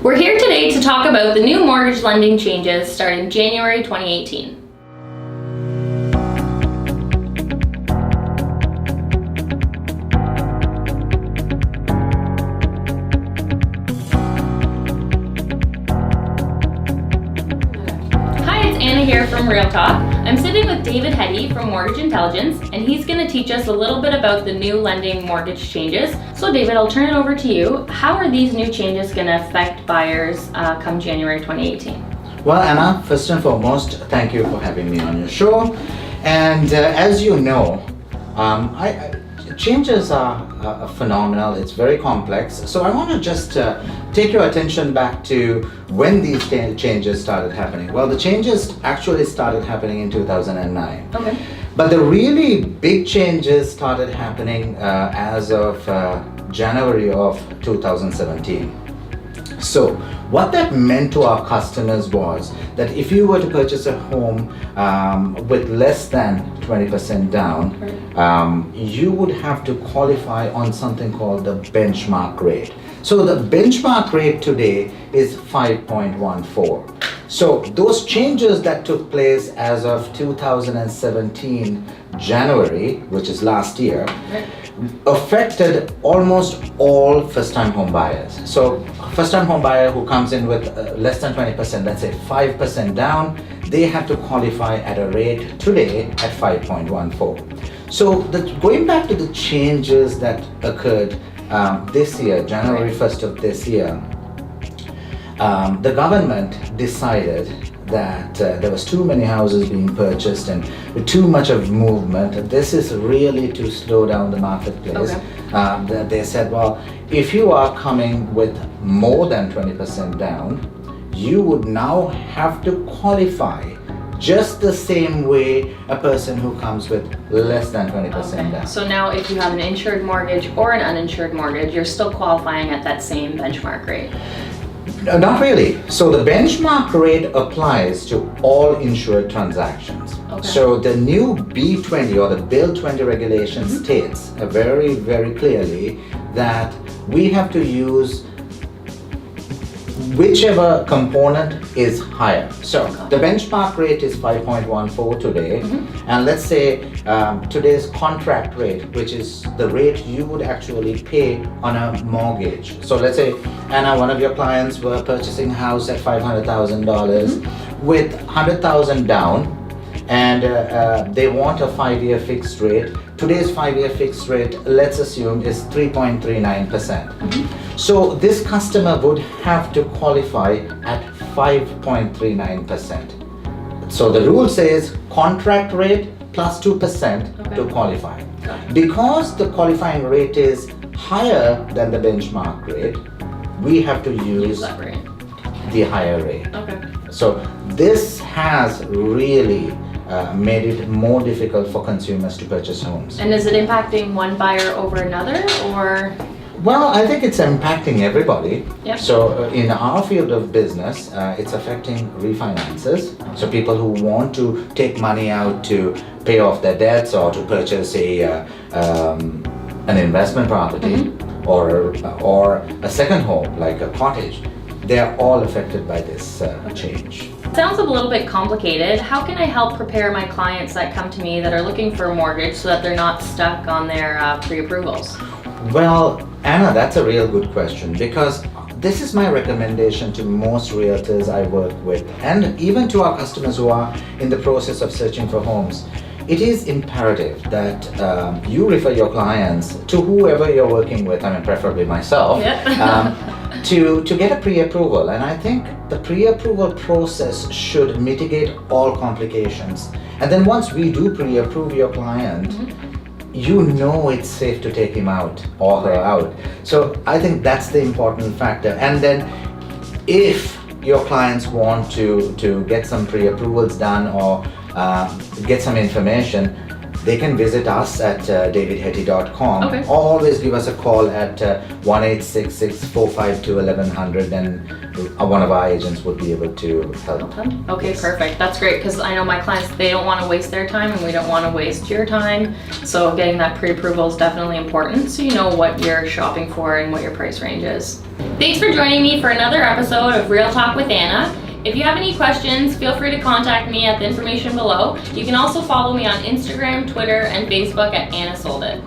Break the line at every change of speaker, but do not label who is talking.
We're here today to talk about the new mortgage lending changes starting January 2018. Hi, it's Anna here from Real Talk. I'm sitting with David Hetty from Mortgage Intelligence, and he's going to teach us a little bit about the new lending mortgage changes. So David, I'll turn it over to you. How are these new changes going to affect buyers come January 2018?
Well, Anna, first and foremost, thank you for having me on your show. And as you know, changes are phenomenal. It's very complex. So I want to just take your attention back to when these changes started happening. Well, the changes actually started happening in 2009.
Okay.
But the really big changes started happening as of January of 2017. So what that meant to our customers was that if you were to purchase a home with less than 20% down, you would have to qualify on something called the benchmark rate. So the benchmark rate today is 5.14. So those changes that took place as of 2017 January, which is last year, affected almost all first-time home buyers. So first-time home buyer who comes in with less than 20%, let's say 5% down, they have to qualify at a rate today at 5.14. So going back to the changes that occurred this year, January 1st of this year, the government decided that there was too many houses being purchased and too much of movement. This is really to slow down the marketplace. Okay. They said, well, if you are coming with more than 20% down, you would now have to qualify just the same way a person who comes with less than 20% down.
So now if you have an insured mortgage or an uninsured mortgage, you're still qualifying at that same benchmark rate?
Not really. So the benchmark rate applies to all insured transactions. Okay. So the new B20 or the Bill 20 regulation states very, very clearly that we have to use whichever component is higher. So the benchmark rate is 5.14 today, and let's say today's contract rate, which is the rate you would actually pay on a mortgage. So let's say, Anna, one of your clients were purchasing a house at $500,000 with $100,000 down, and they want a 5-year fixed rate. Today's 5-year fixed rate, let's assume, is 3.39%. So this customer would have to qualify at 5.39%. So the rule says contract rate plus 2% to qualify. Because the qualifying rate is higher than the benchmark rate, we have to use the higher rate. So this has really made it more difficult for consumers to purchase homes.
And is it impacting one buyer over another, or?
Well, I think it's impacting everybody.
Yep.
So in our field of business, it's affecting refinances. So people who want to take money out to pay off their debts or to purchase an investment property or a second home like a cottage, they are all affected by this change.
It sounds a little bit complicated. How can I help prepare my clients that come to me that are looking for a mortgage so that they're not stuck on their pre-approvals?
Well, Anna, that's a real good question, because this is my recommendation to most realtors I work with, and even to our customers who are in the process of searching for homes. It is imperative that you refer your clients to whoever you're working with, I mean preferably myself, to get a pre-approval. And I think the pre-approval process should mitigate all complications. And then once we do pre-approve your client, you know it's safe to take him out or her out. So I think that's the important factor. And then if your clients want to get some pre-approvals done or get some information, they can visit us at davidhetty.com,
Okay.
or always give us a call at 1-866-452-1100, and one of our agents would be able to help.
Okay,
Yes.
perfect. That's great because I know my clients, they don't want to waste their time and we don't want to waste your time. So getting that pre-approval is definitely important so you know what you're shopping for and what your price range is. Thanks for joining me for another episode of Real Talk with Anna. If you have any questions, feel free to contact me at the information below. You can also follow me on Instagram, Twitter, and Facebook at Anna Sold It.